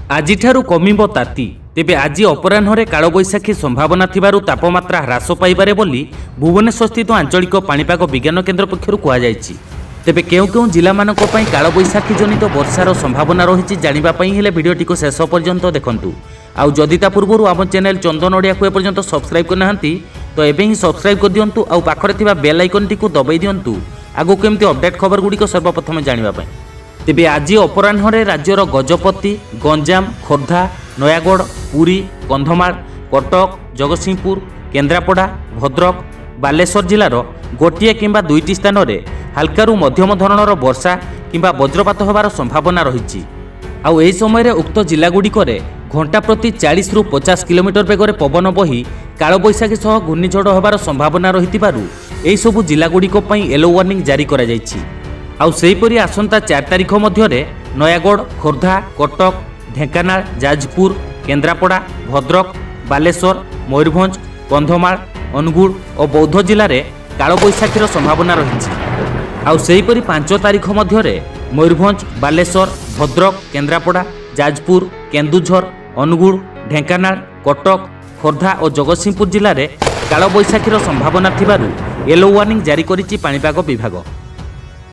ଆଜିଠାରୁ କମିବ ତାତି। ତେବେ ଆଜି ଅପରାହ୍ନରେ କାଳବୈଶାଖୀ ସମ୍ଭାବନା ଥିବାରୁ ତାପମାତ୍ରା ହ୍ରାସ ପାଇପାରେ ବୋଲି ଭୁବନେଶ୍ୱରସ୍ଥିତ ଆଞ୍ଚଳିକ ପାଣିପାଗ ବିଜ୍ଞାନ କେନ୍ଦ୍ର ପକ୍ଷରୁ କୁହାଯାଇଛି। ତେବେ କେଉଁ କେଉଁ ଜିଲ୍ଲାମାନଙ୍କ ପାଇଁ କାଳବୈଶାଖୀ ଜନିତ ବର୍ଷାର ସମ୍ଭାବନା ରହିଛି ଜାଣିବା ପାଇଁ ହେଲେ ଭିଡ଼ିଓଟିକୁ ଶେଷ ପର୍ଯ୍ୟନ୍ତ ଦେଖନ୍ତୁ। ଆଉ ଯଦି ତା ପୂର୍ବରୁ ଆମ ଚ୍ୟାନେଲ ଚନ୍ଦନ ଓଡ଼ିଆକୁ ଏପର୍ଯ୍ୟନ୍ତ ସବସ୍କ୍ରାଇବ୍ କରିନାହାନ୍ତି ତ ଏବେ ହିଁ ସବସ୍କ୍ରାଇବ୍ କରିଦିଅନ୍ତୁ ଆଉ ପାଖରେ ଥିବା ବେଲ୍ ଆଇକନ୍ଟିକୁ ଦବାଇ ଦିଅନ୍ତୁ ଆଗକୁ କେମିତି ଅପଡେଟ୍ ଖବରଗୁଡ଼ିକ ସର୍ବପ୍ରଥମେ ଜାଣିବା ପାଇଁ। ତେବେ ଆଜି ଅପରାହ୍ନରେ ରାଜ୍ୟର ଗଜପତି, ଗଞ୍ଜାମ, ଖୋର୍ଦ୍ଧା, ନୟାଗଡ଼, ପୁରୀ, କନ୍ଧମାଳ, କଟକ, ଜଗତସିଂହପୁର, କେନ୍ଦ୍ରାପଡ଼ା, ଭଦ୍ରକ, ବାଲେଶ୍ୱର ଜିଲ୍ଲାର ଗୋଟିଏ କିମ୍ବା ଦୁଇଟି ସ୍ଥାନରେ ହାଲକାରୁ ମଧ୍ୟମ ଧରଣର ବର୍ଷା କିମ୍ବା ବଜ୍ରପାତ ହେବାର ସମ୍ଭାବନା ରହିଛି। ଆଉ ଏହି ସମୟରେ ଉକ୍ତ ଜିଲ୍ଲାଗୁଡ଼ିକରେ ଘଣ୍ଟା ପ୍ରତି 40ରୁ 50 କିଲୋମିଟର ବେଗରେ ପବନ ବହି କାଳବୈଶାଖୀ ସହ ଘୂର୍ଣ୍ଣିଝଡ଼ ହେବାର ସମ୍ଭାବନା ରହିଥିବାରୁ ଏହିସବୁ ଜିଲ୍ଲାଗୁଡ଼ିକ ପାଇଁ ୟେଲୋ ୱାର୍ଣ୍ଣିଂ ଜାରି କରାଯାଇଛି। ଆଉ ସେହିପରି ଆସନ୍ତା 4 ତାରିଖ ମଧ୍ୟରେ ନୟାଗଡ଼, ଖୋର୍ଦ୍ଧା, କଟକ, ଢେଙ୍କାନାଳ, ଯାଜପୁର, କେନ୍ଦ୍ରାପଡ଼ା, ଭଦ୍ରକ, ବାଲେଶ୍ୱର, ମୟୂରଭଞ୍ଜ, କନ୍ଧମାଳ, ଅନୁଗୁଳ ଓ ବୌଦ୍ଧ ଜିଲ୍ଲାରେ କାଳବୈଶାଖୀର ସମ୍ଭାବନା ରହିଛି। ଆଉ ସେହିପରି 5 ତାରିଖ ମଧ୍ୟରେ ମୟୂରଭଞ୍ଜ, ବାଲେଶ୍ୱର, ଭଦ୍ରକ, କେନ୍ଦ୍ରାପଡ଼ା, ଯାଜପୁର, କେନ୍ଦୁଝର, ଅନୁଗୁଳ, ଢେଙ୍କାନାଳ, କଟକ, ଖୋର୍ଦ୍ଧା ଓ ଜଗତସିଂହପୁର ଜିଲ୍ଲାରେ କାଳବୈଶାଖୀର ସମ୍ଭାବନା ଥିବାରୁ ୟେଲୋ ୱାର୍ଣ୍ଣିଂ ଜାରି କରିଛି ପାଣିପାଗ ବିଭାଗ।